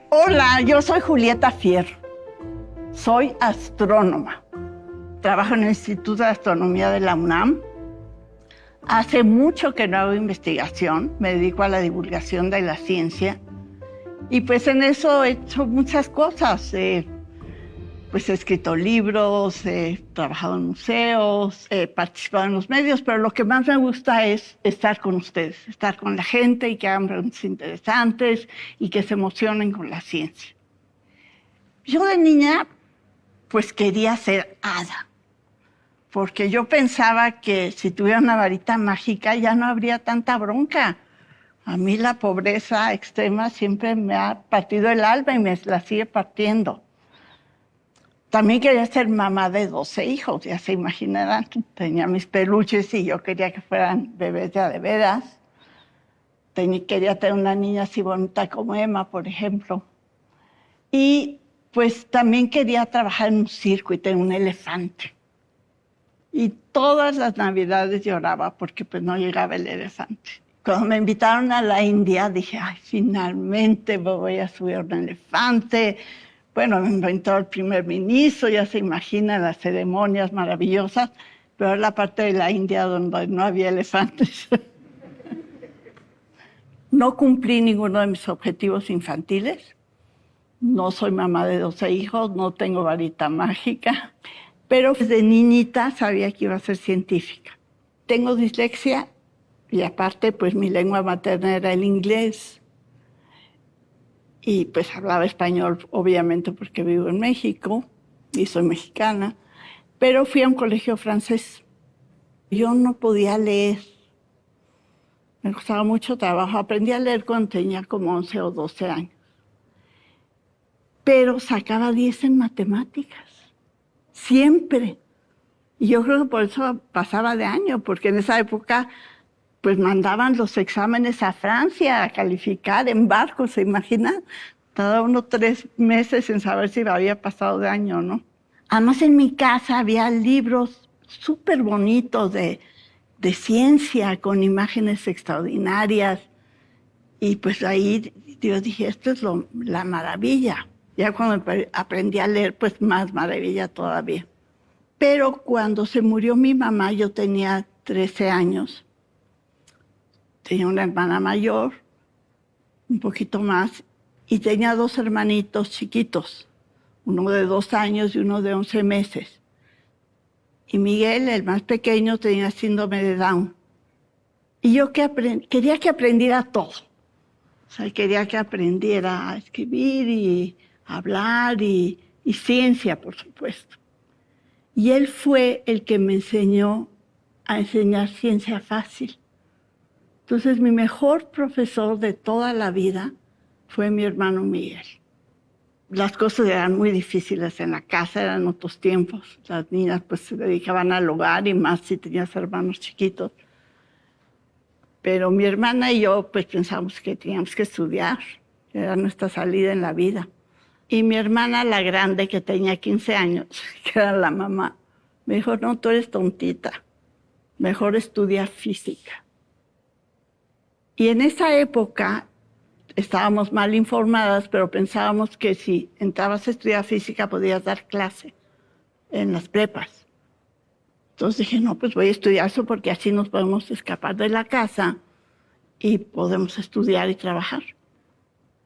Hola, yo soy Julieta Fierro. Soy astrónoma. Trabajo en el Instituto de Astronomía de la UNAM. Hace mucho que no hago investigación, me dedico a la divulgación de la ciencia. Y pues en eso he hecho muchas cosas. Pues he escrito libros, he trabajado en museos, he participado en los medios, pero lo que más me gusta es estar con ustedes, estar con la gente y que hagan preguntas interesantes y que se emocionen con la ciencia. Yo de niña, pues quería ser hada, porque yo pensaba que si tuviera una varita mágica ya no habría tanta bronca. A mí la pobreza extrema siempre me ha partido el alma y me la sigue partiendo. También quería ser mamá de 12 hijos, ya se imaginarán. Tenía mis peluches y yo quería que fueran bebés de veras. Quería tener una niña así bonita como Emma, por ejemplo. Y pues también quería trabajar en un circo y tener un elefante. Y todas las navidades lloraba porque pues no llegaba el elefante. Cuando me invitaron a la India dije, ay, finalmente me voy a subir a un elefante. Bueno, me inventó el primer ministro, ya se imagina las ceremonias maravillosas, pero es la parte de la India donde no había elefantes. No cumplí ninguno de mis objetivos infantiles. No soy mamá de 12 hijos, no tengo varita mágica, pero desde niñita sabía que iba a ser científica. Tengo dislexia y aparte, pues mi lengua materna era el inglés. Y pues hablaba español, obviamente, porque vivo en México y soy mexicana, pero fui a un colegio francés. Yo no podía leer, me costaba mucho trabajo. Aprendí a leer cuando tenía como 11 o 12 años, pero sacaba 10 en matemáticas, siempre. Y yo creo que por eso pasaba de año, porque en esa época pues mandaban los exámenes a Francia a calificar en barcos, ¿se imaginan? Cada uno 3 meses sin saber si había pasado de año o no. Además, en mi casa había libros súper bonitos de ciencia, con imágenes extraordinarias. Y pues ahí yo dije, esto es la maravilla. Ya cuando aprendí a leer, pues más maravilla todavía. Pero cuando se murió mi mamá, yo tenía 13 años. Tenía una hermana mayor, un poquito más, y tenía 2 hermanitos chiquitos, uno de 2 años y uno de 11 meses. Y Miguel, el más pequeño, tenía síndrome de Down. Y yo quería que aprendiera todo. O sea, quería que aprendiera a escribir y a hablar y ciencia, por supuesto. Y él fue el que me enseñó a enseñar ciencia fácil. Entonces, mi mejor profesor de toda la vida fue mi hermano Miguel. Las cosas eran muy difíciles en la casa, eran otros tiempos. Las niñas pues se dedicaban al hogar y más si tenías hermanos chiquitos. Pero mi hermana y yo pues pensamos que teníamos que estudiar, que era nuestra salida en la vida. Y mi hermana, la grande, que tenía 15 años, que era la mamá, me dijo, no, tú eres tontita, mejor estudia física. Y en esa época estábamos mal informadas, pero pensábamos que si entrabas a estudiar física podías dar clase en las prepas. Entonces dije, no, pues voy a estudiar eso porque así nos podemos escapar de la casa y podemos estudiar y trabajar.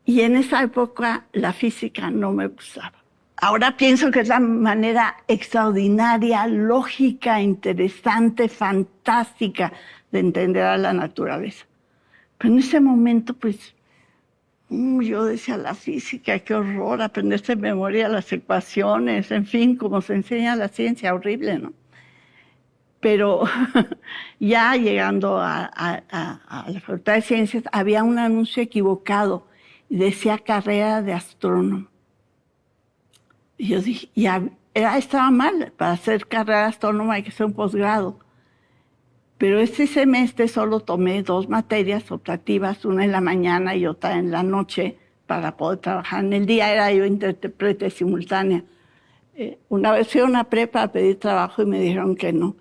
Y en esa época la física no me gustaba. Ahora pienso que es la manera extraordinaria, lógica, interesante, fantástica de entender a la naturaleza. Pero en ese momento, pues, yo decía, la física, qué horror, aprenderse de memoria las ecuaciones, en fin, como se enseña la ciencia, horrible, ¿no? Pero ya llegando a la Facultad de Ciencias, había un anuncio equivocado y decía carrera de astrónomo. Y yo dije, estaba mal, para hacer carrera de astrónomo hay que hacer un posgrado. Pero este semestre solo tomé 2 materias optativas, una en la mañana y otra en la noche, para poder trabajar en el día. Era yo intérprete simultánea. Una vez fui a una prepa a pedir trabajo y me dijeron que no.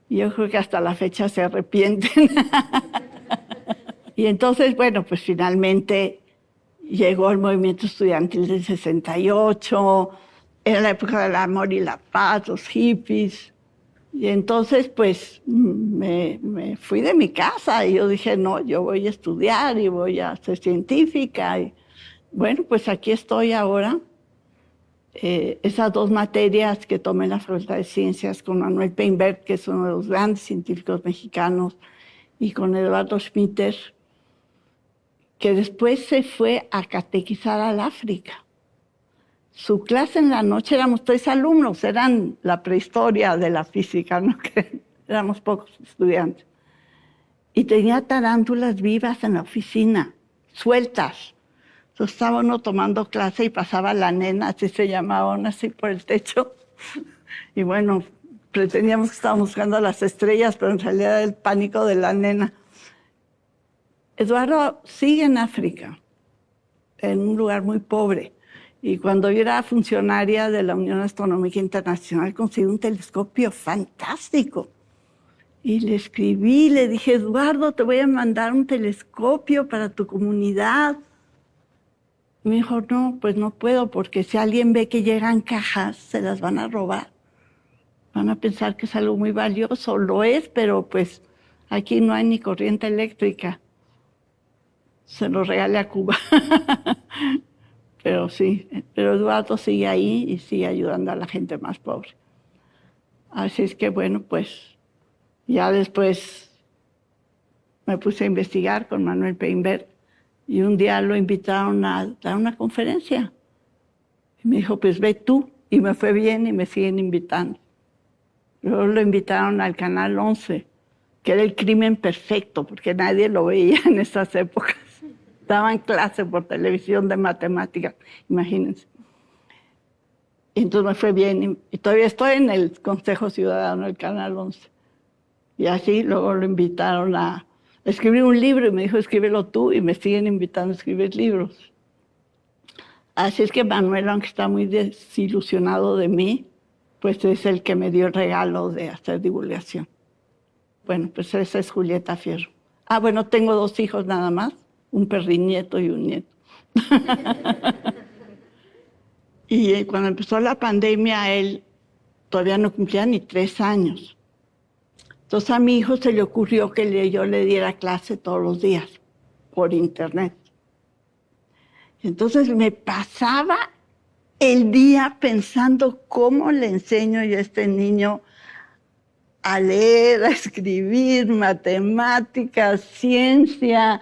Yo creo que hasta la fecha se arrepienten. Y entonces, bueno, pues finalmente llegó el movimiento estudiantil del 68, era la época del amor y la paz, los hippies. Y entonces, pues, me fui de mi casa y yo dije, no, yo voy a estudiar y voy a ser científica. Y bueno, pues aquí estoy ahora. Esas dos materias que tomé en la Facultad de Ciencias con Manuel Peinbert, que es uno de los grandes científicos mexicanos, y con Eduardo Schmitter, que después se fue a catequizar al África. Su clase en la noche, éramos 3 alumnos, eran la prehistoria de la física, ¿no? Que éramos pocos estudiantes. Y tenía tarántulas vivas en la oficina, sueltas. Entonces estaba uno tomando clase y pasaba la nena, así se llamaba, así por el techo. Y bueno, pretendíamos que estábamos buscando las estrellas, pero en realidad era el pánico de la nena. Eduardo sigue en África, en un lugar muy pobre. Y cuando yo era funcionaria de la Unión Astronómica Internacional, conseguí un telescopio fantástico. Y le escribí, le dije, Eduardo, te voy a mandar un telescopio para tu comunidad. Y me dijo, no, pues no puedo, porque si alguien ve que llegan cajas, se las van a robar. Van a pensar que es algo muy valioso. Lo es, pero pues aquí no hay ni corriente eléctrica. Se lo regalé a Cuba. Pero sí, pero Eduardo sigue ahí y sigue ayudando a la gente más pobre. Así es que bueno, pues ya después me puse a investigar con Manuel Peinbert y un día lo invitaron a dar una conferencia. Y me dijo, pues ve tú, y me fue bien y me siguen invitando. Luego lo invitaron al Canal 11, que era el crimen perfecto, porque nadie lo veía en esas épocas. Daban clase por televisión de matemáticas, imagínense. Y entonces me fue bien y todavía estoy en el Consejo Ciudadano del Canal 11. Y así luego lo invitaron a escribir un libro y me dijo, escríbelo tú, y me siguen invitando a escribir libros. Así es que Manuel, aunque está muy desilusionado de mí, pues es el que me dio el regalo de hacer divulgación. Bueno, pues esa es Julieta Fierro. Ah, bueno, tengo 2 hijos nada más, un perrinieto y un nieto. Y cuando empezó la pandemia, él todavía no cumplía ni 3 años. Entonces a mi hijo se le ocurrió que yo le diera clase todos los días por internet. Entonces me pasaba el día pensando cómo le enseño yo a este niño a leer, a escribir, matemáticas, ciencia.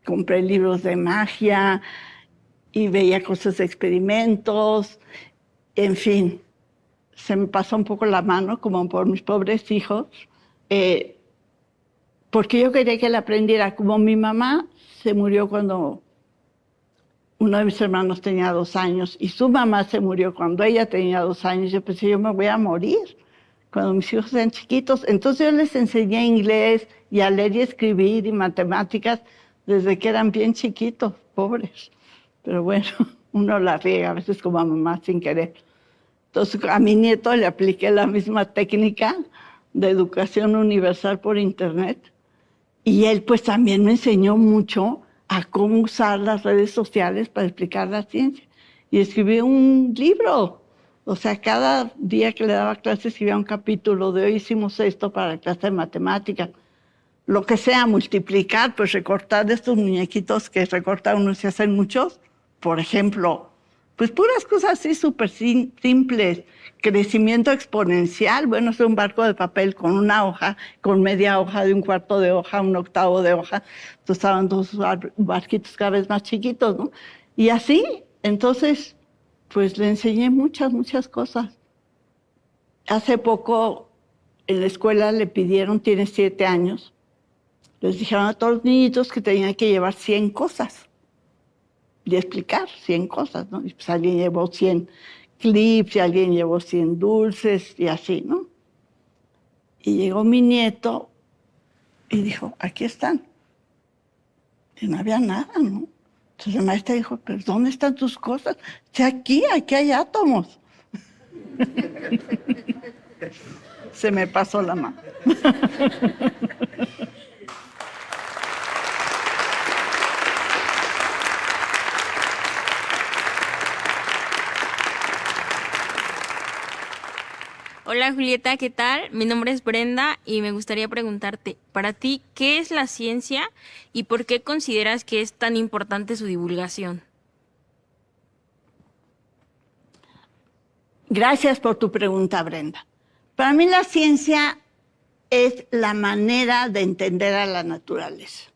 Compré libros de magia y veía cosas de experimentos, en fin. Se me pasó un poco la mano, como por mis pobres hijos, porque yo quería que él aprendiera. Como mi mamá se murió cuando uno de mis hermanos tenía 2 años y su mamá se murió cuando ella tenía 2 años, yo pensé, yo me voy a morir cuando mis hijos sean chiquitos. Entonces yo les enseñé inglés y a leer y escribir y matemáticas desde que eran bien chiquitos, pobres. Pero bueno, uno la riega a veces como a mamá sin querer. Entonces a mi nieto le apliqué la misma técnica de educación universal por internet y él pues también me enseñó mucho a cómo usar las redes sociales para explicar la ciencia. Y escribí un libro. O sea, cada día que le daba clase escribía un capítulo de hoy hicimos esto para la clase de matemáticas. Lo que sea, multiplicar, pues recortar de estos muñequitos que recorta uno y se hacen muchos. Por ejemplo, pues puras cosas así súper simples. Crecimiento exponencial, bueno, es un barco de papel con una hoja, con media hoja, de 1/4 de hoja, 1/8 de hoja. Entonces estaban 2 barquitos cada vez más chiquitos, ¿no? Y así, entonces, pues le enseñé muchas cosas. Hace poco en la escuela le pidieron, tiene 7 años, les dijeron a todos los niñitos que tenían que llevar 100 cosas y explicar 100 cosas, ¿no? Y pues alguien llevó 100 clips y alguien llevó 100 dulces y así, ¿no? Y llegó mi nieto y dijo, aquí están. Y no había nada, ¿no? Entonces la maestra dijo, pero ¿dónde están tus cosas? Dice, aquí hay átomos. Se me pasó la mano. Hola Julieta, ¿qué tal? Mi nombre es Brenda y me gustaría preguntarte, para ti, ¿qué es la ciencia y por qué consideras que es tan importante su divulgación? Gracias por tu pregunta, Brenda. Para mí la ciencia es la manera de entender a la naturaleza.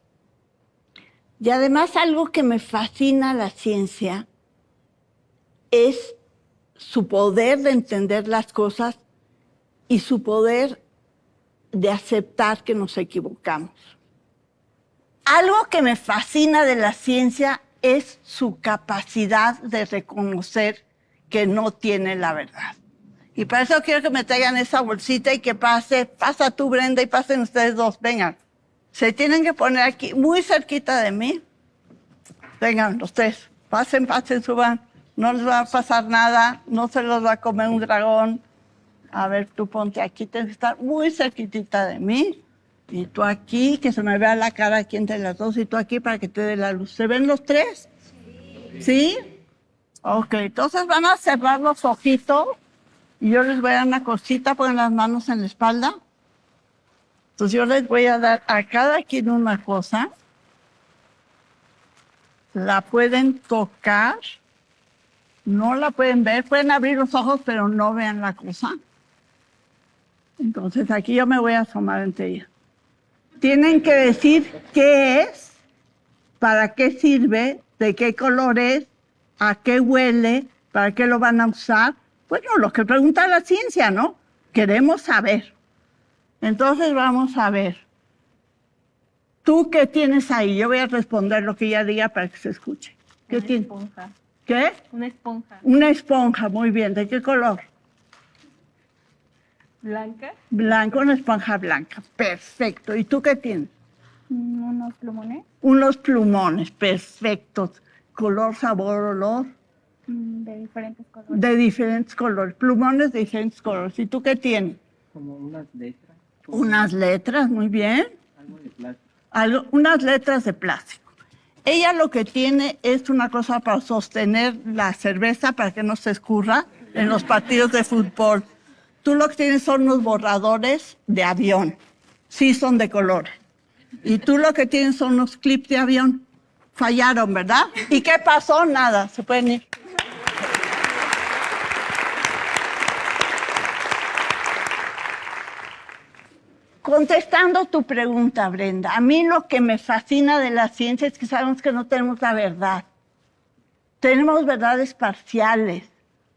Y además algo que me fascina la ciencia es su poder de entender las cosas y su poder de aceptar que nos equivocamos. Algo que me fascina de la ciencia es su capacidad de reconocer que no tiene la verdad. Y para eso quiero que me traigan esa bolsita y que pasa tú, Brenda, y pasen ustedes dos, vengan. Se tienen que poner aquí, muy cerquita de mí. Vengan, los tres, pasen, suban. No les va a pasar nada, no se los va a comer un dragón. A ver, tú ponte aquí, tienes que estar muy cerquitita de mí. Y tú aquí, que se me vea la cara aquí entre las dos, y tú aquí para que te dé la luz. ¿Se ven los tres? ¿Sí? Ok, entonces van a cerrar los ojitos y yo les voy a dar una cosita, ponen las manos en la espalda. Entonces yo les voy a dar a cada quien una cosa. La pueden tocar, no la pueden ver, pueden abrir los ojos, pero no vean la cosa. Entonces aquí yo me voy a asomar entre ellas. Tienen que decir qué es, para qué sirve, de qué color es, a qué huele, para qué lo van a usar. Bueno, lo que pregunta la ciencia, ¿no? Queremos saber. Entonces vamos a ver. ¿Tú qué tienes ahí? Yo voy a responder lo que ella diga para que se escuche. ¿Qué tienes? Una esponja. ¿Qué? Una esponja. Una esponja, muy bien. ¿De qué color? Blanca. Blanca, una esponja blanca. Perfecto. ¿Y tú qué tienes? Unos plumones. Unos plumones, perfectos. Color, sabor, olor. De diferentes colores. De diferentes colores. Plumones de diferentes colores. ¿Y tú qué tienes? Como unas letras. Unas letras, muy bien. Algo de plástico. Unas letras de plástico. Ella lo que tiene es una cosa para sostener la cerveza para que no se escurra en los partidos de fútbol. Tú lo que tienes son unos borradores de avión. Sí, son de colores. Y tú lo que tienes son unos clips de avión. Fallaron, ¿verdad? ¿Y qué pasó? Nada, se pueden ir. Contestando tu pregunta, Brenda, a mí lo que me fascina de la ciencia es que sabemos que no tenemos la verdad. Tenemos verdades parciales.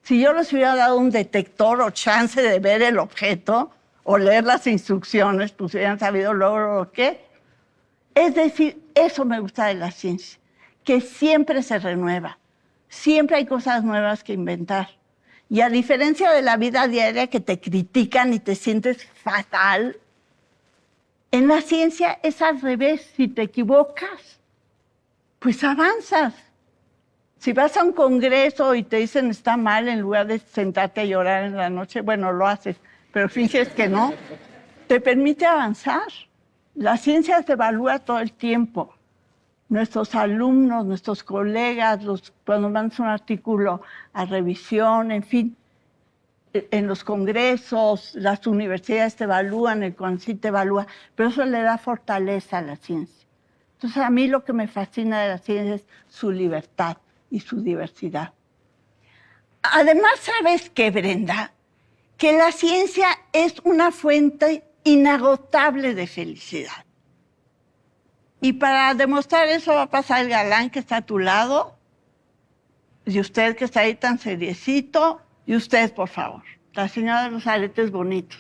Si yo les hubiera dado un detector o chance de ver el objeto o leer las instrucciones, pues hubieran sabido luego lo que. Es decir, eso me gusta de la ciencia, que siempre se renueva. Siempre hay cosas nuevas que inventar. Y a diferencia de la vida diaria que te critican y te sientes fatal, en la ciencia es al revés. Si te equivocas, pues avanzas. Si vas a un congreso y te dicen está mal, en lugar de sentarte a llorar en la noche, bueno, lo haces, pero finges que no, te permite avanzar. La ciencia se evalúa todo el tiempo. Nuestros alumnos, nuestros colegas, cuando mandas un artículo a revisión, en fin, en los congresos, las universidades te evalúan, el CONACYT te evalúa, pero eso le da fortaleza a la ciencia. Entonces, a mí lo que me fascina de la ciencia es su libertad y su diversidad. Además, ¿sabes qué, Brenda? Que la ciencia es una fuente inagotable de felicidad. Y para demostrar eso va a pasar el galán que está a tu lado, y usted que está ahí tan seriecito, y usted, por favor, la señora de los aretes bonitos.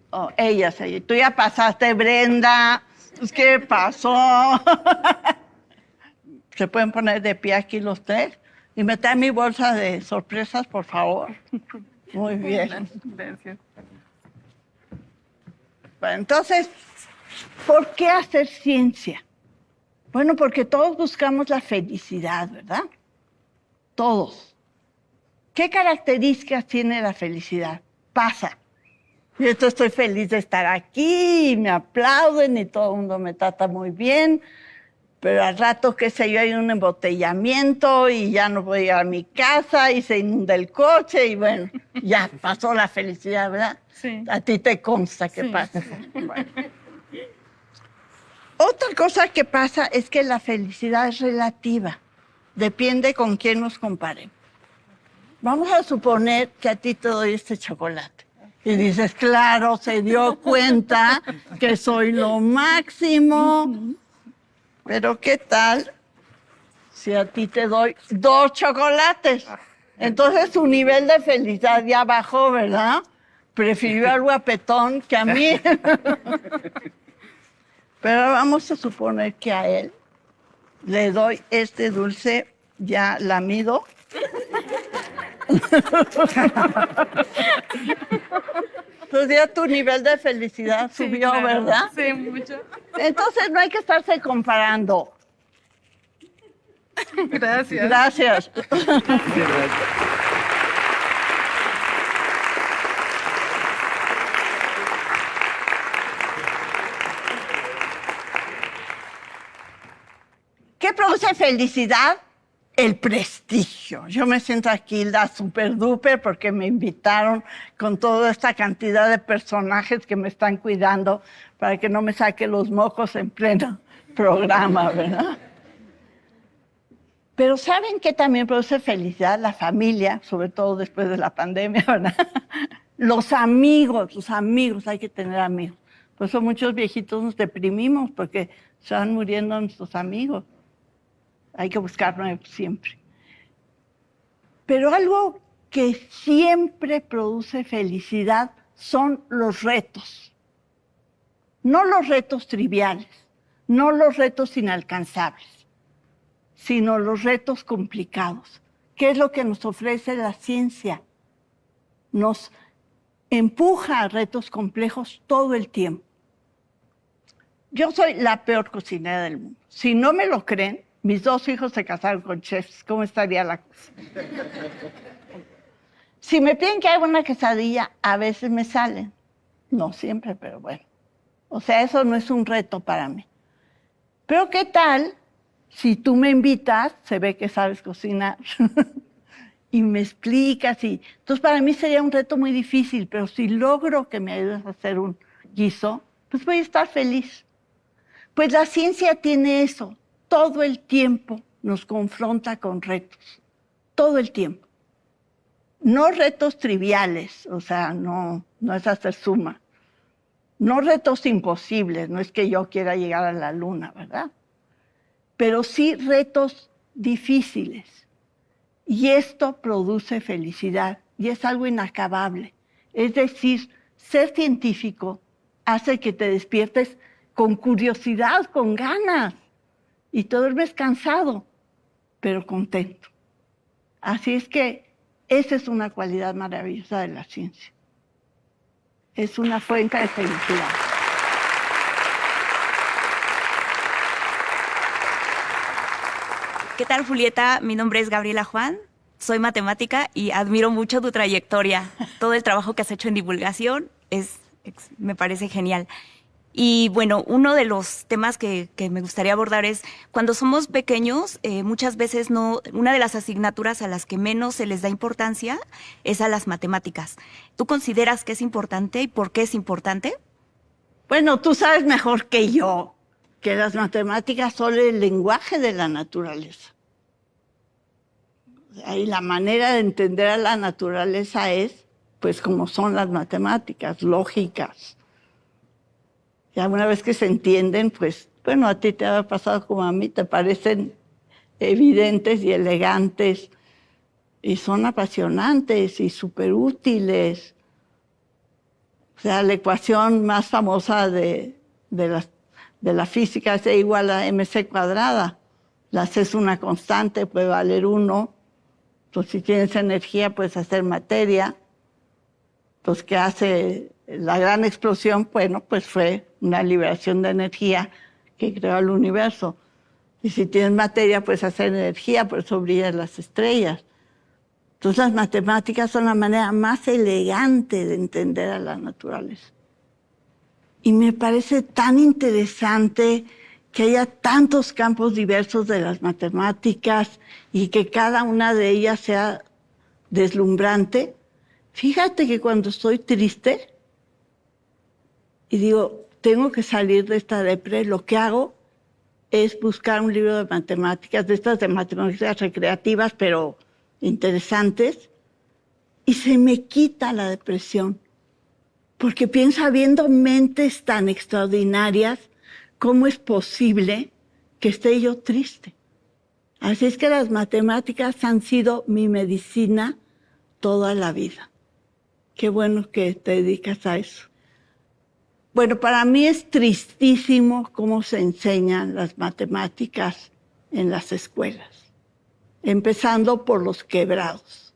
Oh, ella. Tú ya pasaste, Brenda. Pues, ¿qué pasó? ¿Se pueden poner de pie aquí los tres? Y me trae mi bolsa de sorpresas, por favor. Muy bien. Gracias. Bueno, entonces, ¿por qué hacer ciencia? Bueno, porque todos buscamos la felicidad, ¿verdad? Todos. ¿Qué características tiene la felicidad? Pasa. Yo estoy feliz de estar aquí, y me aplauden y todo el mundo me trata muy bien, pero al rato, qué sé yo, hay un embotellamiento y ya no voy a ir a mi casa y se inunda el coche y bueno, ya pasó la felicidad, ¿verdad? Sí. A ti te consta que Sí. pasa. Bueno. Otra cosa que pasa es que la felicidad es relativa, depende con quién nos comparemos. Vamos a suponer que a ti te doy este chocolate. Y dices, claro, se dio cuenta que soy lo máximo. Pero ¿qué tal si a ti te doy 2 chocolates? Entonces tu nivel de felicidad ya bajó, ¿verdad? Prefirió al guapetón que a mí. Pero vamos a suponer que a él le doy este dulce ya lamido. Pues ya tu nivel de felicidad Sí, subió, claro. ¿verdad? Sí, mucho. Entonces no hay que estarse comparando. Gracias. Gracias. ¿Qué produce felicidad? El prestigio. Yo me siento aquí la super duper porque me invitaron con toda esta cantidad de personajes que me están cuidando para que no me saque los mocos en pleno programa, ¿verdad? Pero ¿saben qué también produce felicidad? La familia, sobre todo después de la pandemia, ¿verdad? Los amigos, hay que tener amigos. Por eso muchos viejitos nos deprimimos porque se van muriendo nuestros amigos. Hay que buscar nuevos siempre. Pero algo que siempre produce felicidad son los retos. No los retos triviales, no los retos inalcanzables, sino los retos complicados. ¿Qué es lo que nos ofrece la ciencia? Nos empuja a retos complejos todo el tiempo. Yo soy la peor cocinera del mundo. Si no me lo creen, mis 2 hijos se casaron con chefs. ¿Cómo estaría la cosa? Si me piden que haga una quesadilla, a veces me salen. No siempre, pero bueno. O sea, eso no es un reto para mí. Pero ¿qué tal si tú me invitas, se ve que sabes cocinar, y me explicas? Entonces para mí sería un reto muy difícil, pero si logro que me ayudes a hacer un guiso, pues voy a estar feliz. Pues la ciencia tiene eso. Todo el tiempo nos confronta con retos, todo el tiempo. No retos triviales, o sea, no es hacer suma. No retos imposibles, no es que yo quiera llegar a la luna, ¿verdad? Pero sí retos difíciles. Y esto produce felicidad y es algo inacabable. Es decir, ser científico hace que te despiertes con curiosidad, con ganas. Y te duermes cansado, pero contento. Así es que esa es una cualidad maravillosa de la ciencia. Es una fuente de felicidad. ¿Qué tal, Julieta? Mi nombre es Gabriela Juan, soy matemática y admiro mucho tu trayectoria. Todo el trabajo que has hecho en divulgación me parece genial. Y bueno, uno de los temas que me gustaría abordar es, cuando somos pequeños, muchas veces una de las asignaturas a las que menos se les da importancia es a las matemáticas. ¿Tú consideras que es importante y por qué es importante? Bueno, tú sabes mejor que yo que las matemáticas son el lenguaje de la naturaleza. Y la manera de entender a la naturaleza es, pues, como son las matemáticas, lógicas. Y una vez que se entienden, pues, bueno, a ti te ha pasado como a mí, te parecen evidentes y elegantes, y son apasionantes y súper útiles. O sea, la ecuación más famosa de la física es E igual a mc cuadrada. La C es una constante, puede valer 1. Entonces, si tienes energía, puedes hacer materia. Entonces, ¿qué hace la gran explosión? Bueno, pues fue una liberación de energía que creó el universo. Y si tienes materia, puedes hacer energía, por eso brillan las estrellas. Entonces las matemáticas son la manera más elegante de entender a la naturaleza. Y me parece tan interesante que haya tantos campos diversos de las matemáticas y que cada una de ellas sea deslumbrante. Fíjate que cuando estoy triste y digo, tengo que salir de esta depre, lo que hago es buscar un libro de matemáticas, de estas de matemáticas recreativas, pero interesantes, y se me quita la depresión. Porque pienso, habiendo mentes tan extraordinarias, ¿cómo es posible que esté yo triste? Así es que las matemáticas han sido mi medicina toda la vida. Qué bueno que te dedicas a eso. Bueno, para mí es tristísimo cómo se enseñan las matemáticas en las escuelas, empezando por los quebrados.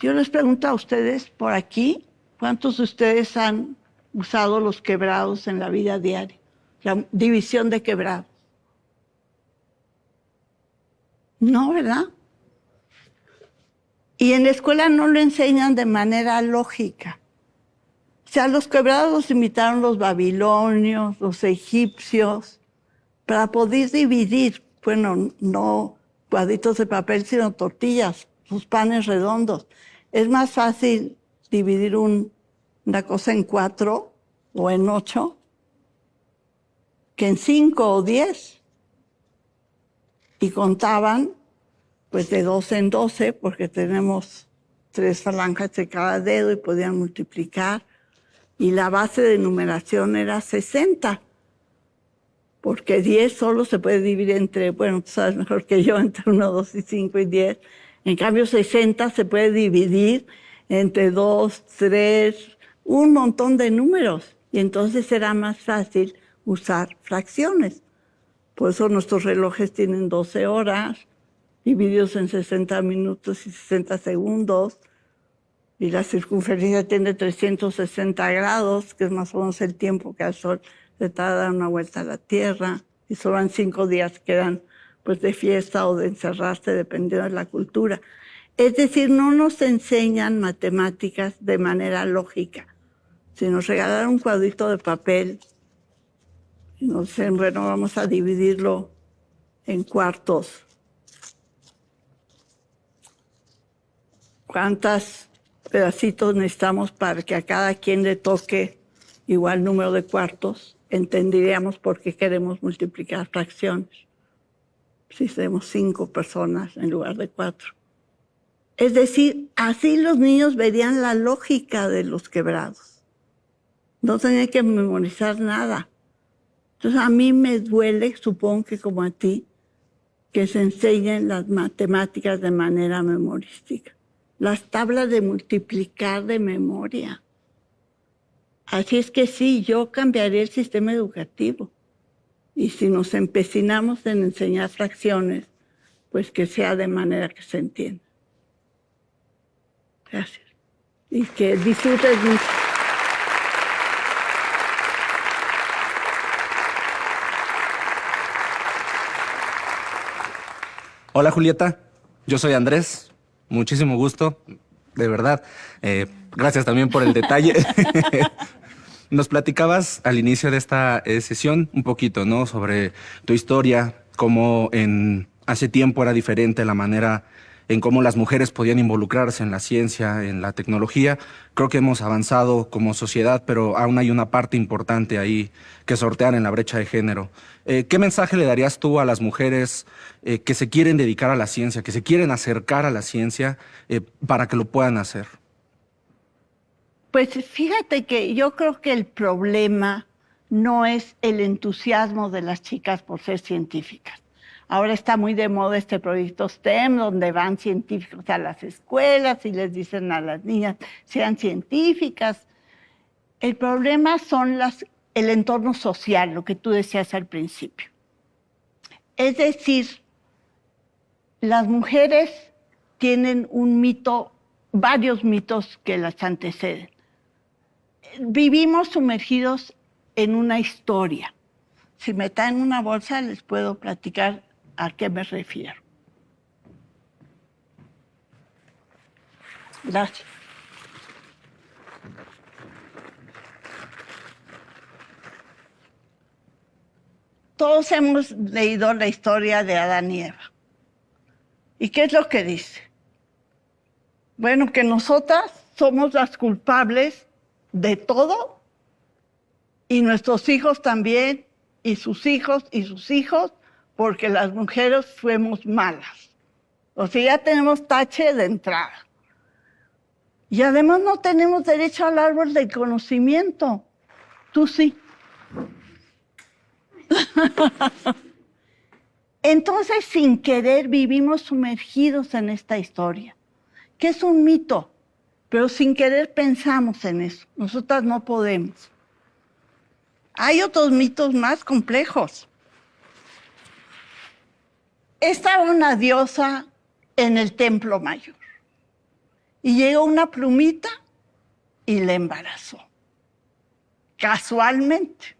Yo les pregunto a ustedes por aquí, ¿cuántos de ustedes han usado los quebrados en la vida diaria? La división de quebrados. No, ¿verdad? Y en la escuela no lo enseñan de manera lógica. O sea, los quebrados los invitaron los babilonios, los egipcios, para poder dividir, bueno, no cuadritos de papel, sino tortillas, sus panes redondos. Es más fácil dividir una cosa en 4 o en 8 que en 5 o 10. Y contaban pues de 12 en 12, porque tenemos 3 falanges de cada dedo y podían multiplicar. Y la base de numeración era 60, porque 10 solo se puede dividir entre, bueno, tú sabes mejor que yo, entre 1, 2 y 5 y 10. En cambio, 60 se puede dividir entre 2, 3, un montón de números. Y entonces era más fácil usar fracciones. Por eso nuestros relojes tienen 12 horas, divididos en 60 minutos y 60 segundos. Y la circunferencia tiene 360 grados, que es más o menos el tiempo que al Sol le tarda una vuelta a la Tierra. Y solo en 5 días quedan pues de fiesta o de encerrarse, dependiendo de la cultura. Es decir, no nos enseñan matemáticas de manera lógica. Si nos regalaran un cuadrito de papel y nos dicen, bueno, vamos a dividirlo en cuartos. ¿Cuántos pedacitos necesitamos para que a cada quien le toque igual número de cuartos? Entenderíamos por qué queremos multiplicar fracciones. Si tenemos 5 personas en lugar de 4. Es decir, así los niños verían la lógica de los quebrados. No tenían que memorizar nada. Entonces a mí me duele, supongo que como a ti, que se enseñen las matemáticas de manera memorística. Las tablas de multiplicar de memoria. Así es que sí, yo cambiaría el sistema educativo. Y si nos empecinamos en enseñar fracciones, pues que sea de manera que se entienda. Gracias. Y que disfrutes mucho. Hola Julieta, yo soy Andrés, muchísimo gusto, de verdad. Gracias también por el detalle. Nos platicabas al inicio de esta sesión un poquito, ¿no? Sobre tu historia, cómo hace tiempo era diferente la manera en cómo las mujeres podían involucrarse en la ciencia, en la tecnología. Creo que hemos avanzado como sociedad, pero aún hay una parte importante ahí que sortear en la brecha de género. ¿Qué mensaje le darías tú a las mujeres que se quieren dedicar a la ciencia, que se quieren acercar a la ciencia para que lo puedan hacer? Pues fíjate que yo creo que el problema no es el entusiasmo de las chicas por ser científicas. Ahora está muy de moda este proyecto STEM, donde van científicos a las escuelas y les dicen a las niñas, sean científicas. El problema son el entorno social, lo que tú decías al principio. Es decir, las mujeres tienen un mito, varios mitos que las anteceden. Vivimos sumergidos en una historia. Si me traen una bolsa, les puedo platicar a qué me refiero. Gracias. Todos hemos leído la historia de Adán y Eva. ¿Y qué es lo que dice? Bueno, que nosotras somos las culpables de todo, y nuestros hijos también, y sus hijos, porque las mujeres fuimos malas. O sea, ya tenemos tache de entrada. Y además no tenemos derecho al árbol del conocimiento. Tú sí. Entonces, sin querer, vivimos sumergidos en esta historia, que es un mito, pero sin querer pensamos en eso. Nosotras no podemos. Hay otros mitos más complejos. Estaba una diosa en el templo mayor y llegó una plumita y le embarazó. Casualmente.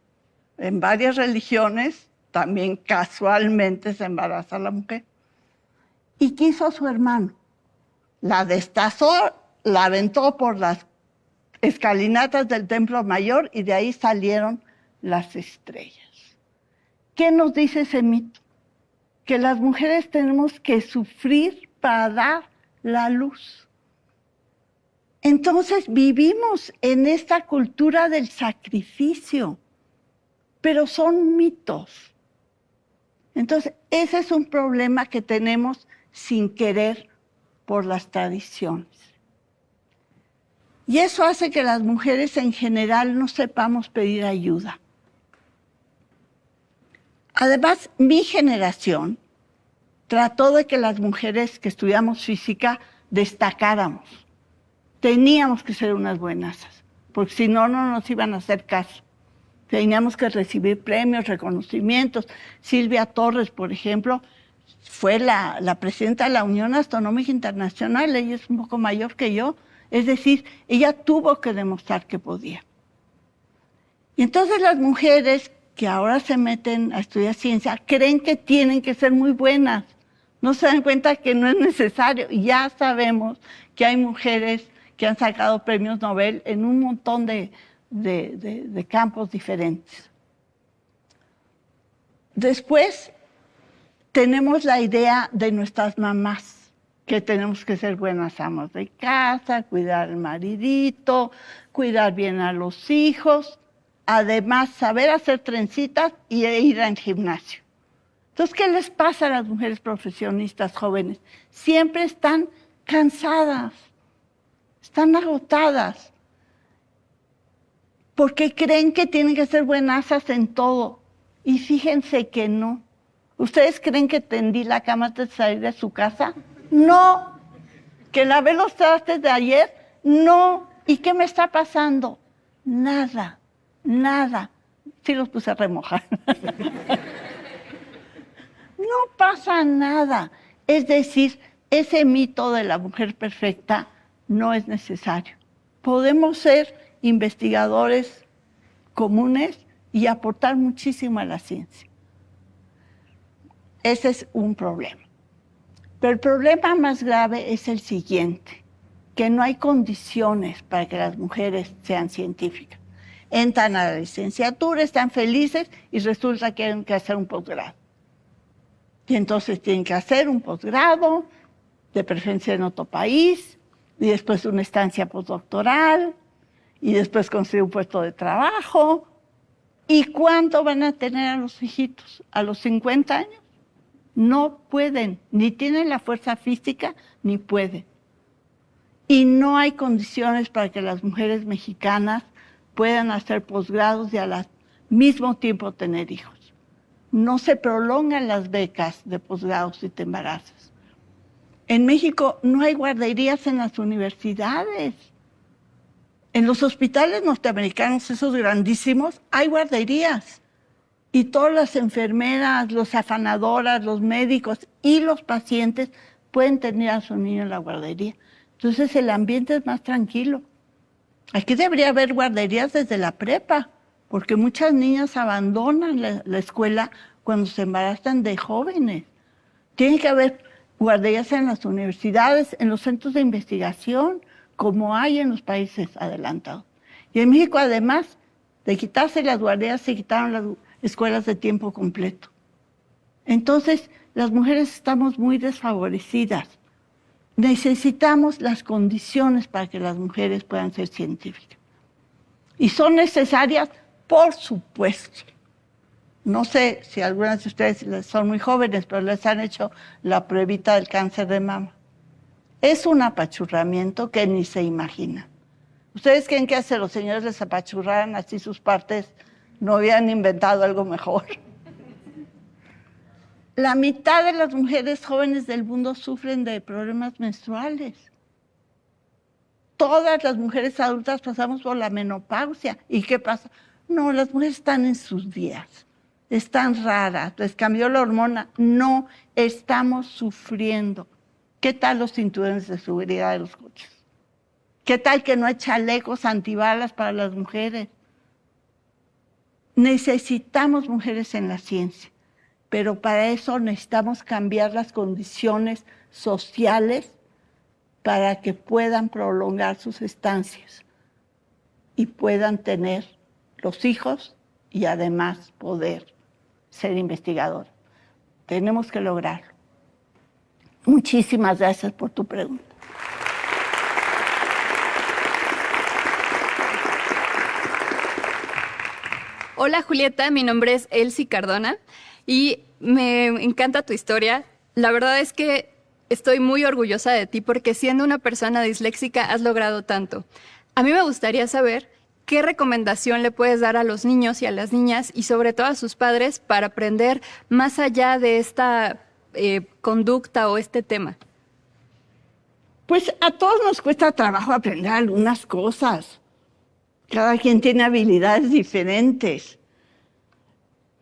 En varias religiones también casualmente se embaraza la mujer. ¿Y qué hizo su hermano? La destazó, la aventó por las escalinatas del templo mayor y de ahí salieron las estrellas. ¿Qué nos dice ese mito? Que las mujeres tenemos que sufrir para dar la luz. Entonces vivimos en esta cultura del sacrificio, pero son mitos. Entonces, ese es un problema que tenemos sin querer por las tradiciones. Y eso hace que las mujeres en general no sepamos pedir ayuda. Además, mi generación trató de que las mujeres que estudiamos física destacáramos. Teníamos que ser unas buenasas, porque si no, no nos iban a hacer caso. Teníamos que recibir premios, reconocimientos. Silvia Torres, por ejemplo, fue la presidenta de la Unión Astronómica Internacional. Ella es un poco mayor que yo. Es decir, ella tuvo que demostrar que podía. Y entonces las mujeres que ahora se meten a estudiar ciencia creen que tienen que ser muy buenas. No se dan cuenta que no es necesario. Ya sabemos que hay mujeres que han sacado premios Nobel en un montón de campos diferentes. Después tenemos la idea de nuestras mamás, que tenemos que ser buenas amas de casa, cuidar al maridito, cuidar bien a los hijos, además saber hacer trencitas y ir al gimnasio. Entonces, ¿qué les pasa a las mujeres profesionistas jóvenes? Siempre están cansadas, están agotadas, porque creen que tienen que ser buenasas en todo. Y fíjense que no. ¿Ustedes creen que tendí la cama antes de salir de su casa? No. ¿Que lavé los trastes de ayer? No. ¿Y qué me está pasando? Nada, nada. Sí los puse a remojar. No pasa nada. Es decir, ese mito de la mujer perfecta no es necesario. Podemos ser investigadores comunes y aportar muchísimo a la ciencia. Ese es un problema. Pero el problema más grave es el siguiente, que no hay condiciones para que las mujeres sean científicas. Entran a la licenciatura, están felices y resulta que tienen que hacer un posgrado. Y entonces tienen que hacer un posgrado, de preferencia en otro país, y después una estancia postdoctoral, y después conseguir un puesto de trabajo. ¿Y cuánto van a tener a los hijitos? ¿A los 50 años? No pueden, ni tienen la fuerza física, ni pueden. Y no hay condiciones para que las mujeres mexicanas puedan hacer posgrados y al mismo tiempo tener hijos. No se prolongan las becas de posgrados si te embarazas. En México no hay guarderías en las universidades. En los hospitales norteamericanos, esos grandísimos, hay guarderías. Y todas las enfermeras, los afanadoras, los médicos y los pacientes pueden tener a su niño en la guardería. Entonces el ambiente es más tranquilo. Aquí debería haber guarderías desde la prepa, porque muchas niñas abandonan la escuela cuando se embarazan de jóvenes. Tiene que haber guarderías en las universidades, en los centros de investigación, como hay en los países adelantados. Y en México, además de quitarse las guarderías, se quitaron las escuelas de tiempo completo. Entonces, las mujeres estamos muy desfavorecidas. Necesitamos las condiciones para que las mujeres puedan ser científicas. Y son necesarias, por supuesto. No sé si algunas de ustedes son muy jóvenes, pero les han hecho la pruebita del cáncer de mama. Es un apachurramiento que ni se imagina. ¿Ustedes creen que si los señores les apachurraran así sus partes, no habían inventado algo mejor? La mitad de las mujeres jóvenes del mundo sufren de problemas menstruales. Todas las mujeres adultas pasamos por la menopausia. ¿Y qué pasa? No, las mujeres están en sus días. Están raras, les cambió la hormona. No estamos sufriendo. ¿Qué tal los cinturones de seguridad de los coches? ¿Qué tal que no hay chalecos antibalas para las mujeres? Necesitamos mujeres en la ciencia, pero para eso necesitamos cambiar las condiciones sociales para que puedan prolongar sus estancias y puedan tener los hijos y además poder ser investigadores. Tenemos que lograrlo. Muchísimas gracias por tu pregunta. Hola Julieta, mi nombre es Elsie Cardona y me encanta tu historia. La verdad es que estoy muy orgullosa de ti porque siendo una persona disléxica has logrado tanto. A mí me gustaría saber qué recomendación le puedes dar a los niños y a las niñas y sobre todo a sus padres para aprender más allá de esta conducta o este tema. Pues a todos nos cuesta trabajo aprender algunas cosas. Cada quien tiene habilidades diferentes.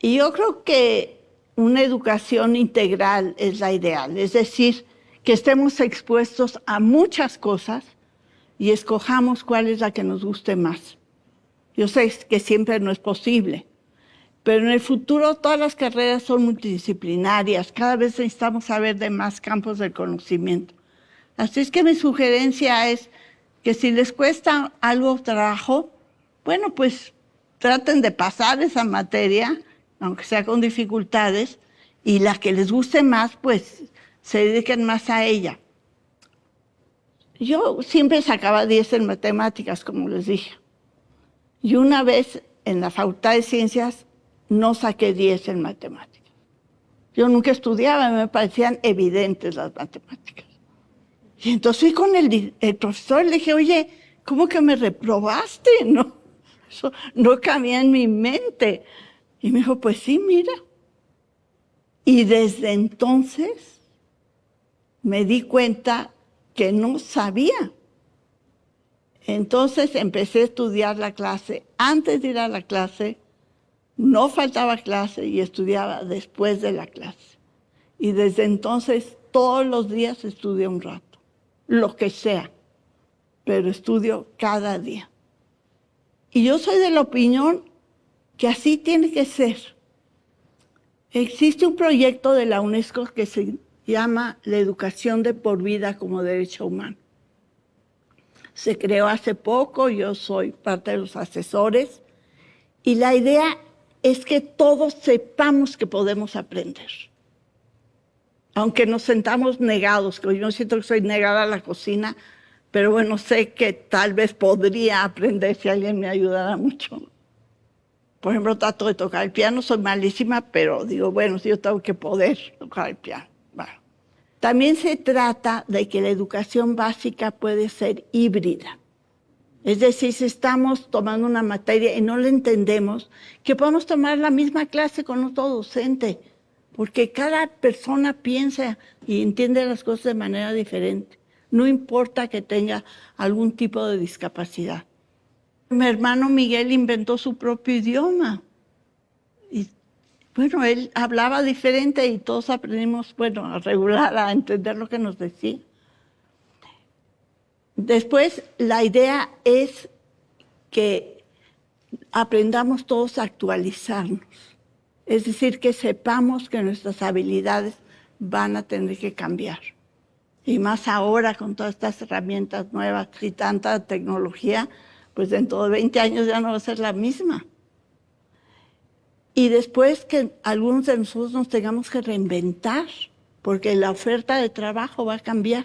Y yo creo que una educación integral es la ideal. Es decir, que estemos expuestos a muchas cosas y escojamos cuál es la que nos guste más. Yo sé que siempre no es posible, pero en el futuro todas las carreras son multidisciplinarias. Cada vez necesitamos saber de más campos del conocimiento. Así es que mi sugerencia es que si les cuesta algo trabajo, bueno, pues traten de pasar esa materia, aunque sea con dificultades, y la que les guste más, pues se dediquen más a ella. Yo siempre sacaba 10 en matemáticas, como les dije. Y una vez en la Facultad de Ciencias no saqué 10 en matemáticas. Yo nunca estudiaba, me parecían evidentes las matemáticas. Y entonces fui con el profesor y le dije, oye, ¿cómo que me reprobaste? No, eso no cabía en mi mente. Y me dijo, pues sí, mira. Y desde entonces me di cuenta que no sabía. Entonces empecé a estudiar la clase. Antes de ir a la clase, no faltaba clase y estudiaba después de la clase. Y desde entonces todos los días estudio un rato, lo que sea, pero estudio cada día. Y yo soy de la opinión que así tiene que ser. Existe un proyecto de la UNESCO que se llama la educación de por vida como derecho humano. Se creó hace poco, yo soy parte de los asesores, y la idea es que todos sepamos que podemos aprender. Aunque nos sentamos negados, que yo siento que soy negada a la cocina, pero bueno, sé que tal vez podría aprender si alguien me ayudara mucho. Por ejemplo, trato de tocar el piano, soy malísima, pero digo, bueno, si yo tengo que poder tocar el piano. Bueno. También se trata de que la educación básica puede ser híbrida. Es decir, si estamos tomando una materia y no la entendemos, que podamos tomar la misma clase con otro docente, porque cada persona piensa y entiende las cosas de manera diferente. No importa que tenga algún tipo de discapacidad. Mi hermano Miguel inventó su propio idioma. Y bueno, él hablaba diferente y todos aprendimos, bueno, a regular, a entender lo que nos decía. Después, la idea es que aprendamos todos a actualizarnos. Es decir, que sepamos que nuestras habilidades van a tener que cambiar. Y más ahora con todas estas herramientas nuevas y tanta tecnología, pues dentro de 20 años ya no va a ser la misma. Y después que algunos de nosotros nos tengamos que reinventar, porque la oferta de trabajo va a cambiar.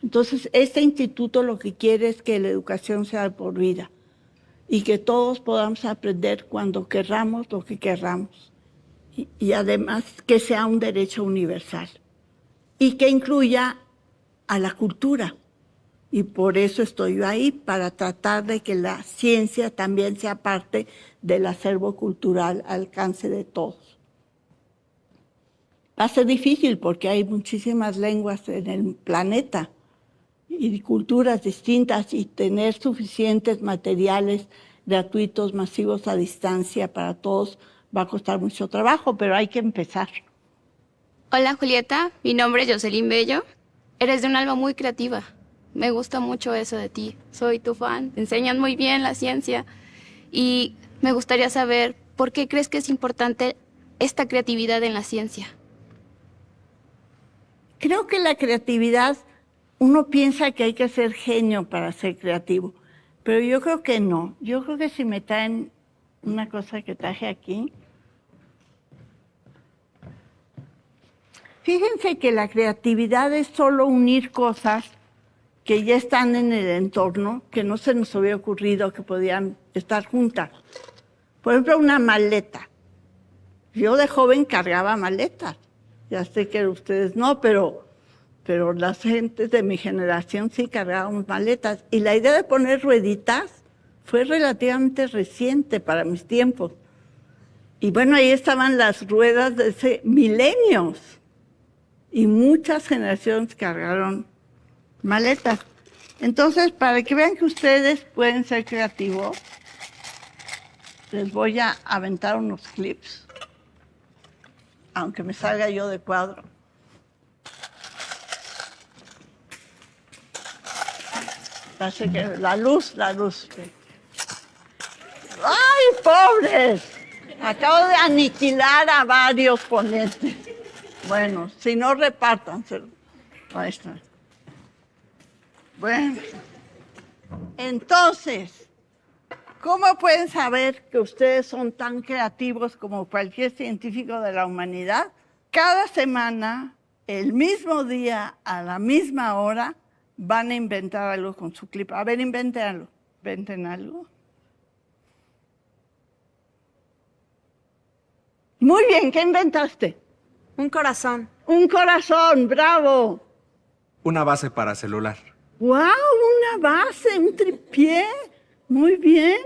Entonces, este instituto lo que quiere es que la educación sea por vida y que todos podamos aprender cuando querramos lo que querramos. Y además que sea un derecho universal y que incluya a la cultura. Y por eso estoy yo ahí, para tratar de que la ciencia también sea parte del acervo cultural al alcance de todos. Va a ser difícil porque hay muchísimas lenguas en el planeta y culturas distintas, y tener suficientes materiales gratuitos, masivos, a distancia para todos va a costar mucho trabajo, pero hay que empezar. Hola Julieta, mi nombre es Jocelyn Bello. Eres de un alma muy creativa. Me gusta mucho eso de ti. Soy tu fan. Te enseñan muy bien la ciencia. Y me gustaría saber por qué crees que es importante esta creatividad en la ciencia. Creo que la creatividad, uno piensa que hay que ser genio para ser creativo, pero yo creo que no. Yo creo que si me traen una cosa que traje aquí. Fíjense que la creatividad es solo unir cosas que ya están en el entorno, que no se nos había ocurrido que podían estar juntas. Por ejemplo, una maleta. Yo de joven cargaba maletas. Ya sé que ustedes no, pero las gentes de mi generación sí cargábamos maletas. Y la idea de poner rueditas fue relativamente reciente para mis tiempos. Y bueno, ahí estaban las ruedas de hace milenios. Y muchas generaciones cargaron maletas. Entonces, para que vean que ustedes pueden ser creativos, les voy a aventar unos clips, aunque me salga yo de cuadro. Así que la luz. ¡Ay, pobres! Acabo de aniquilar a varios ponentes. Bueno, si no, repártanselo. Ahí está. Bueno, entonces, ¿cómo pueden saber que ustedes son tan creativos como cualquier científico de la humanidad? Cada semana, el mismo día, a la misma hora, van a inventar algo con su clip. A ver, inventen algo. Muy bien, ¿qué inventaste? Un corazón. Un corazón, bravo. Una base para celular. ¡Wow! Una base, un tripié. Muy bien.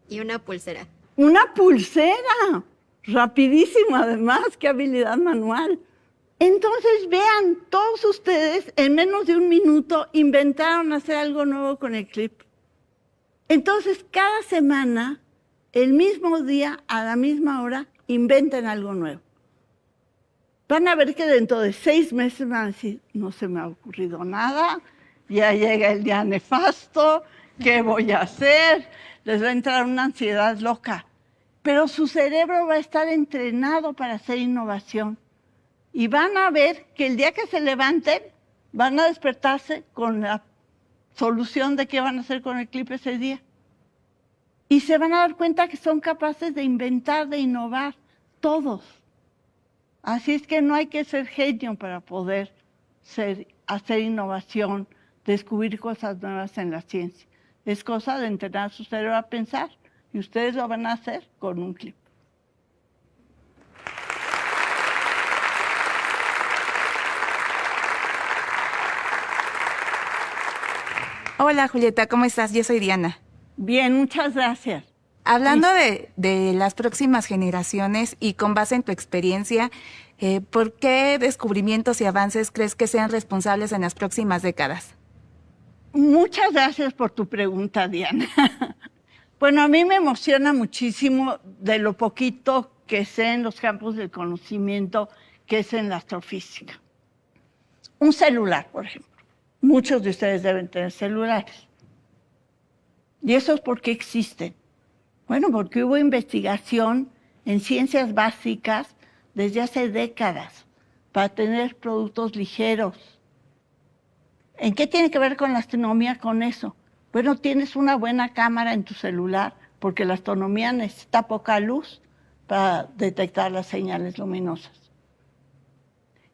Y una pulsera. Una pulsera. Rapidísimo, además. ¡Qué habilidad manual! Entonces, vean, todos ustedes en menos de un minuto inventaron hacer algo nuevo con el clip. Entonces, cada semana, el mismo día, a la misma hora, inventen algo nuevo. Van a ver que dentro de 6 meses van a decir, no se me ha ocurrido nada, ya llega el día nefasto, ¿qué voy a hacer? Les va a entrar una ansiedad loca. Pero su cerebro va a estar entrenado para hacer innovación. Y van a ver que el día que se levanten, van a despertarse con la solución de qué van a hacer con el clip ese día. Y se van a dar cuenta que son capaces de inventar, de innovar, todos. Así es que no hay que ser genio para poder hacer innovación, descubrir cosas nuevas en la ciencia. Es cosa de entrenar su cerebro a pensar, y ustedes lo van a hacer con un clip. Hola Julieta, ¿cómo estás? Yo soy Diana. Bien, muchas gracias. Hablando de las próximas generaciones y con base en tu experiencia, ¿por qué descubrimientos y avances crees que sean responsables en las próximas décadas? Muchas gracias por tu pregunta, Diana. Bueno, a mí me emociona muchísimo de lo poquito que sé en los campos del conocimiento, que es en la astrofísica. Un celular, por ejemplo. Muchos de ustedes deben tener celulares. ¿Y eso es por qué existen? Bueno, porque hubo investigación en ciencias básicas desde hace décadas para tener productos ligeros, ¿En qué tiene que ver con la astronomía con eso? Bueno, tienes una buena cámara en tu celular, porque la astronomía necesita poca luz para detectar las señales luminosas.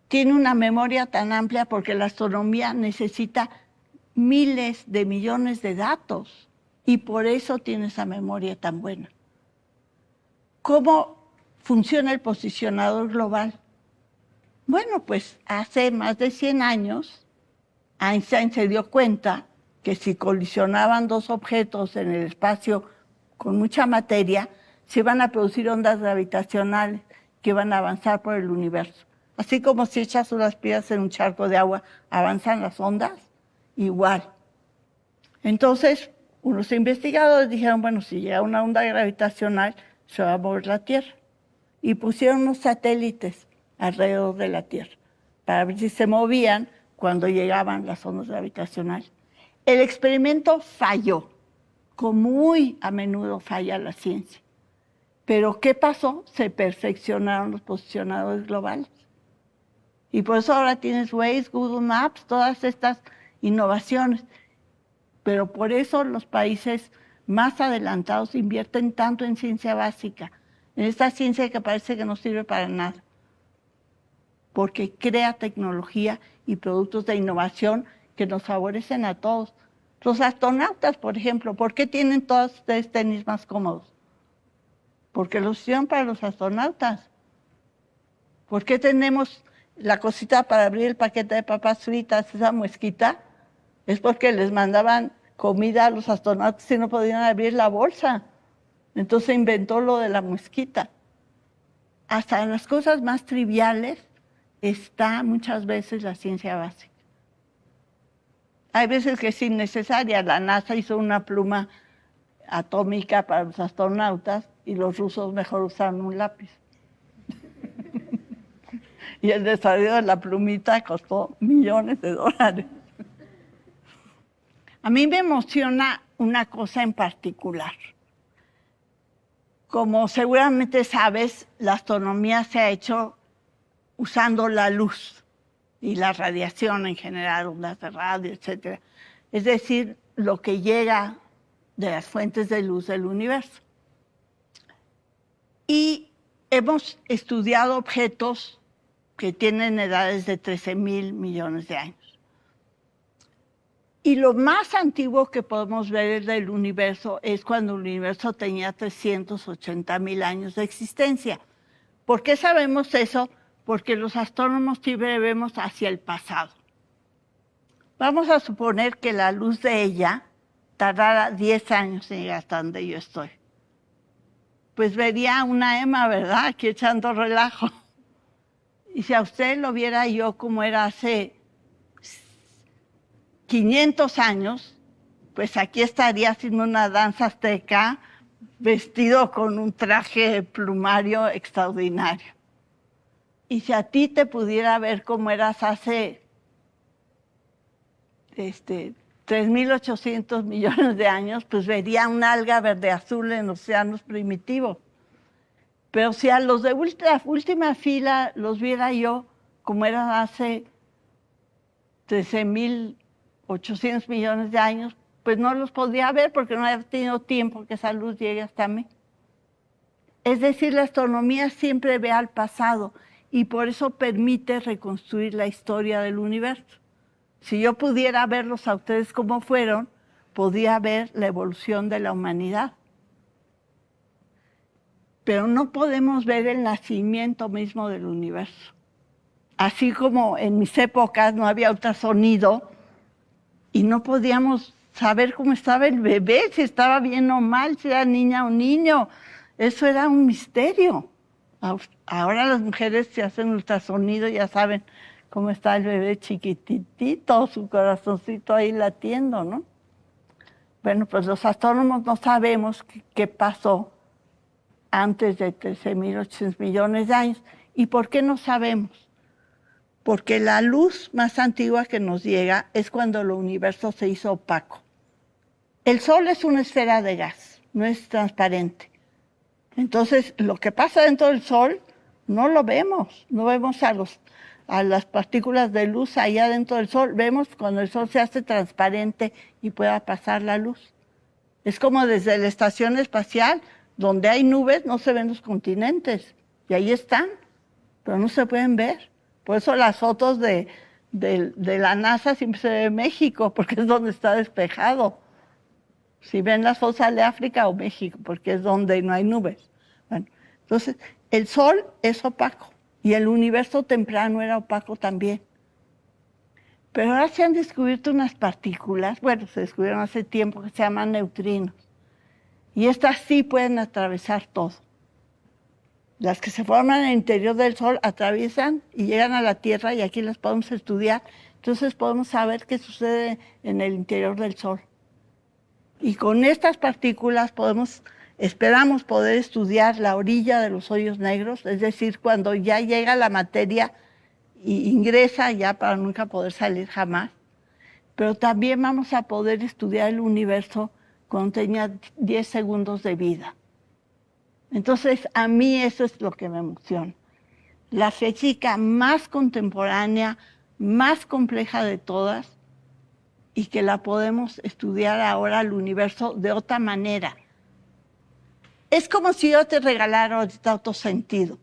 Tiene una memoria tan amplia porque la astronomía necesita miles de millones de datos y por eso tiene esa memoria tan buena. ¿Cómo funciona el posicionador global? Bueno, pues hace más de 100 años, Einstein se dio cuenta que si colisionaban dos objetos en el espacio con mucha materia, se iban a producir ondas gravitacionales que iban a avanzar por el universo. Así como si echas unas piedras en un charco de agua, avanzan las ondas, igual. Entonces, unos investigadores dijeron, bueno, si llega una onda gravitacional, se va a mover la Tierra. Y pusieron unos satélites alrededor de la Tierra para ver si se movían cuando llegaban las ondas gravitacionales. El experimento falló, como muy a menudo falla la ciencia. Pero ¿qué pasó? Se perfeccionaron los posicionadores globales. Y por eso ahora tienes Waze, Google Maps, todas estas innovaciones. Pero por eso los países más adelantados invierten tanto en ciencia básica, en esta ciencia que parece que no sirve para nada, porque crea tecnología y productos de innovación que nos favorecen a todos. Los astronautas, por ejemplo, ¿por qué tienen todos ustedes tenis más cómodos? Porque los hicieron para los astronautas. ¿Por qué tenemos la cosita para abrir el paquete de papas fritas, esa muesquita? Es porque les mandaban comida a los astronautas y no podían abrir la bolsa. Entonces se inventó lo de la muesquita. Hasta en las cosas más triviales está muchas veces la ciencia básica. Hay veces que es innecesaria. La NASA hizo una pluma atómica para los astronautas y los rusos mejor usaron un lápiz. Y el desarrollo de la plumita costó millones de dólares. A mí me emociona una cosa en particular. Como seguramente sabes, la astronomía se ha hecho usando la luz y la radiación en general, ondas de radio, etc. Es decir, lo que llega de las fuentes de luz del universo. Y hemos estudiado objetos que tienen edades de 13,000 millones de años. Y lo más antiguo que podemos ver del universo es cuando el universo tenía 380,000 años de existencia. ¿Por qué sabemos eso? Porque los astrónomos siempre vemos hacia el pasado. Vamos a suponer que la luz de ella tardara 10 años en llegar hasta donde yo estoy. Pues vería una Emma, ¿verdad? Aquí echando relajo. Y si a usted lo viera yo como era hace 500 años, pues aquí estaría haciendo una danza azteca, vestido con un traje plumario extraordinario. Y si a ti te pudiera ver como eras hace 3,800 millones de años, pues vería un alga verde-azul en océanos primitivos. Pero si a los de última fila los viera yo como eran hace 13,800 millones de años, pues no los podría ver porque no había tenido tiempo que esa luz llegue hasta mí. Es decir, la astronomía siempre ve al pasado y por eso permite reconstruir la historia del universo. Si yo pudiera verlos a ustedes como fueron, podría ver la evolución de la humanidad. Pero no podemos ver el nacimiento mismo del universo. Así como en mis épocas no había ultrasonido y no podíamos saber cómo estaba el bebé, si estaba bien o mal, si era niña o niño. Eso era un misterio. Ahora las mujeres se hacen ultrasonido y ya saben cómo está el bebé chiquitito, su corazoncito ahí latiendo, ¿no? Bueno, pues los astrónomos no sabemos qué pasó antes de 13,800 millones de años. ¿Y por qué no sabemos? Porque la luz más antigua que nos llega es cuando el universo se hizo opaco. El Sol es una esfera de gas, no es transparente. Entonces, lo que pasa dentro del Sol no lo vemos. No vemos a a las partículas de luz allá dentro del Sol. Vemos cuando el Sol se hace transparente y pueda pasar la luz. Es como desde la estación espacial, donde hay nubes, no se ven los continentes. Y ahí están, pero no se pueden ver. Por eso las fotos de la NASA siempre se ve México, porque es donde está despejado. Si ven las fotos sale África o México, porque es donde no hay nubes. Bueno, entonces, el Sol es opaco y el universo temprano era opaco también. Pero ahora se han descubierto unas partículas, bueno, se descubrieron hace tiempo, que se llaman neutrinos. Y estas sí pueden atravesar todo. Las que se forman en el interior del Sol atraviesan y llegan a la Tierra y aquí las podemos estudiar. Entonces podemos saber qué sucede en el interior del Sol. Y con estas partículas esperamos poder estudiar la orilla de los hoyos negros, es decir, cuando ya llega la materia y ingresa ya para nunca poder salir jamás. Pero también vamos a poder estudiar el universo cuando tenga 10 segundos de vida. Entonces, a mí eso es lo que me emociona. La física más contemporánea, más compleja de todas, y que la podemos estudiar ahora el universo de otra manera. Es como si yo te regalara ahorita otro sentido.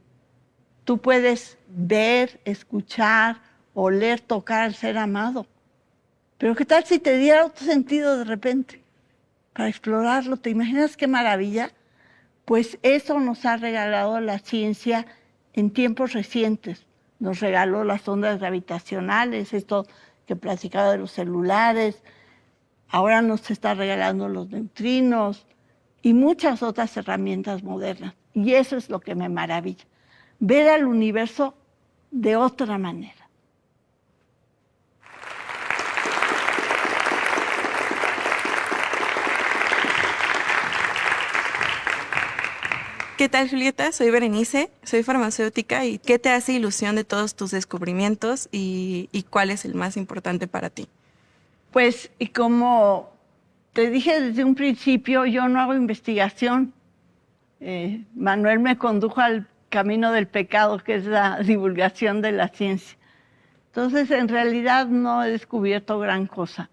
Tú puedes ver, escuchar, oler, tocar al ser amado. Pero ¿qué tal si te diera otro sentido de repente? Para explorarlo, ¿te imaginas qué maravilla? Pues eso nos ha regalado la ciencia en tiempos recientes. Nos regaló las ondas gravitacionales, esto que platicaba de los celulares, ahora nos está regalando los neutrinos y muchas otras herramientas modernas. Y eso es lo que me maravilla, ver al universo de otra manera. ¿Qué tal, Julieta? Soy Berenice, soy farmacéutica. ¿Y qué te hace ilusión de todos tus descubrimientos y cuál es el más importante para ti? Pues, y como te dije desde un principio, yo no hago investigación. Manuel me condujo al camino del pecado, que es la divulgación de la ciencia. Entonces, en realidad no he descubierto gran cosa.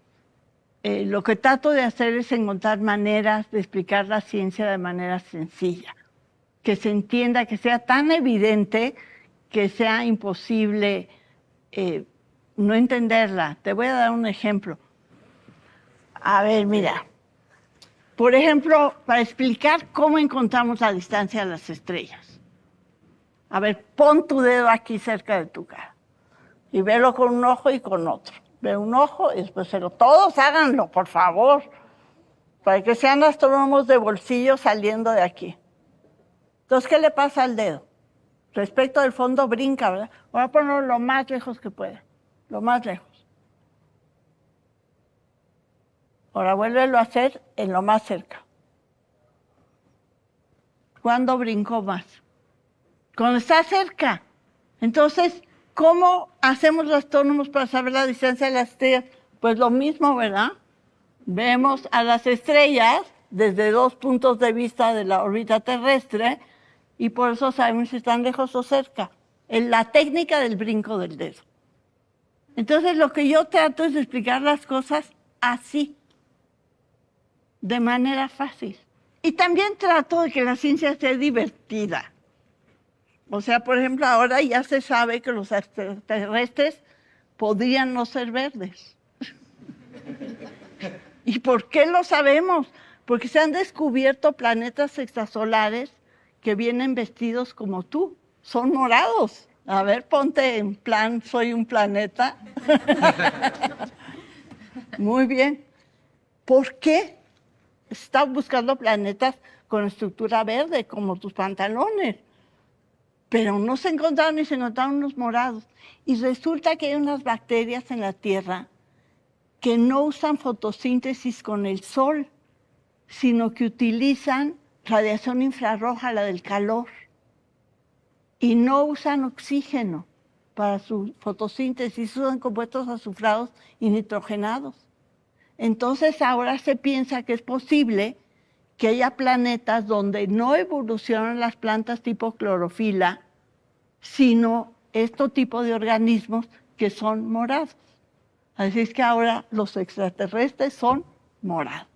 Lo que trato de hacer es encontrar maneras de explicar la ciencia de manera sencilla, que se entienda, que sea tan evidente que sea imposible no entenderla. Te voy a dar un ejemplo. A ver, mira. Por ejemplo, para explicar cómo encontramos la distancia de las estrellas. A ver, pon tu dedo aquí cerca de tu cara y velo con un ojo y con otro. Ve un ojo y después cero. Todos háganlo, por favor, para que sean astrónomos de bolsillo saliendo de aquí. Entonces, ¿qué le pasa al dedo? Respecto del fondo brinca, ¿verdad? Voy a ponerlo lo más lejos que pueda, lo más lejos. Ahora vuélvelo a hacer en lo más cerca. ¿Cuándo brincó más? Cuando está cerca. Entonces, ¿cómo hacemos los astrónomos para saber la distancia de las estrellas? Pues lo mismo, ¿verdad? Vemos a las estrellas desde dos puntos de vista de la órbita terrestre y por eso sabemos si están lejos o cerca. En la técnica del brinco del dedo. Entonces, lo que yo trato es de explicar las cosas así, de manera fácil. Y también trato de que la ciencia sea divertida. O sea, por ejemplo, ahora ya se sabe que los extraterrestres podrían no ser verdes. ¿Y por qué lo sabemos? Porque se han descubierto planetas extrasolares que vienen vestidos como tú. Son morados. A ver, ponte en plan, soy un planeta. Muy bien. ¿Por qué? Están buscando planetas con estructura verde, como tus pantalones. Pero no se encontraron y se encontraron unos morados. Y resulta que hay unas bacterias en la Tierra que no usan fotosíntesis con el sol, sino que utilizan radiación infrarroja, la del calor. Y no usan oxígeno para su fotosíntesis, usan compuestos azufrados y nitrogenados. Entonces ahora se piensa que es posible que haya planetas donde no evolucionan las plantas tipo clorofila, sino este tipo de organismos que son morados. Así es que ahora los extraterrestres son morados.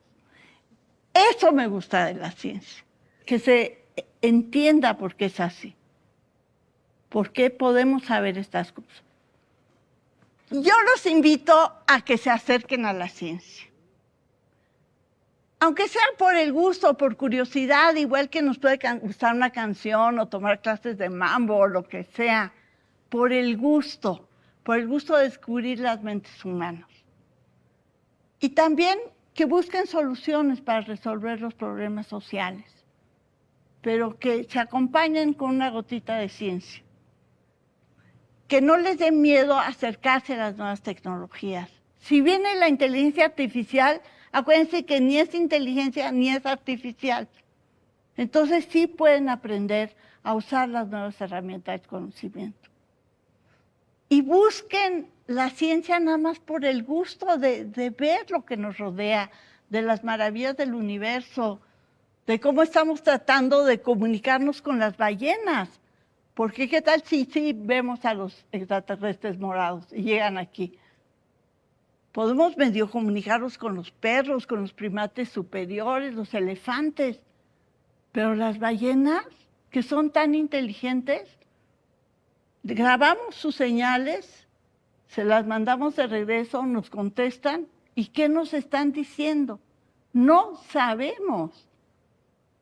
Eso me gusta de la ciencia, que se entienda por qué es así, por qué podemos saber estas cosas. Yo los invito a que se acerquen a la ciencia. Aunque sea por el gusto, por curiosidad, igual que nos puede gustar una canción o tomar clases de mambo o lo que sea, por el gusto de descubrir las mentes humanas. Y también que busquen soluciones para resolver los problemas sociales, pero que se acompañen con una gotita de ciencia. Que no les dé miedo acercarse a las nuevas tecnologías. Si viene la inteligencia artificial, acuérdense que ni es inteligencia ni es artificial. Entonces sí pueden aprender a usar las nuevas herramientas de conocimiento. Y busquen la ciencia nada más por el gusto de ver lo que nos rodea, de las maravillas del universo, de cómo estamos tratando de comunicarnos con las ballenas. Porque qué tal si vemos a los extraterrestres morados y llegan aquí. Podemos medio comunicarnos con los perros, con los primates superiores, los elefantes. Pero las ballenas, que son tan inteligentes, grabamos sus señales, se las mandamos de regreso, nos contestan. ¿Y qué nos están diciendo? No sabemos.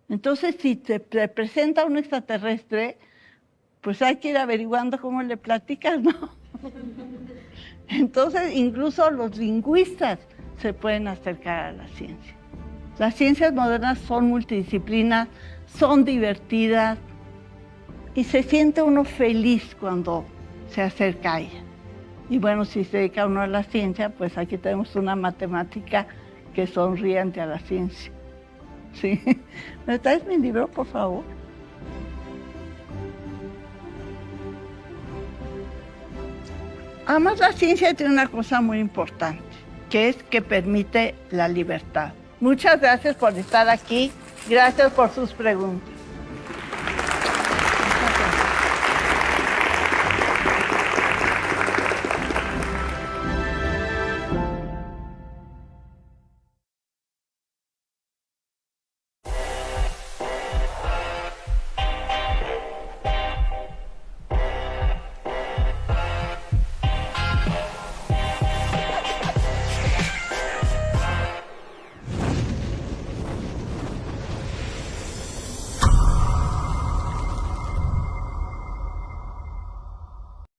Entonces, si te presenta un extraterrestre, pues hay que ir averiguando cómo le platicas, ¿no? Entonces, incluso los lingüistas se pueden acercar a la ciencia. Las ciencias modernas son multidisciplinas, son divertidas y se siente uno feliz cuando se acerca a ella. Y bueno, si se dedica uno a la ciencia, pues aquí tenemos una matemática que sonríe ante a la ciencia. ¿Sí? ¿Me traes mi libro, por favor? Además, la ciencia tiene una cosa muy importante, que es que permite la libertad. Muchas gracias por estar aquí. Gracias por sus preguntas.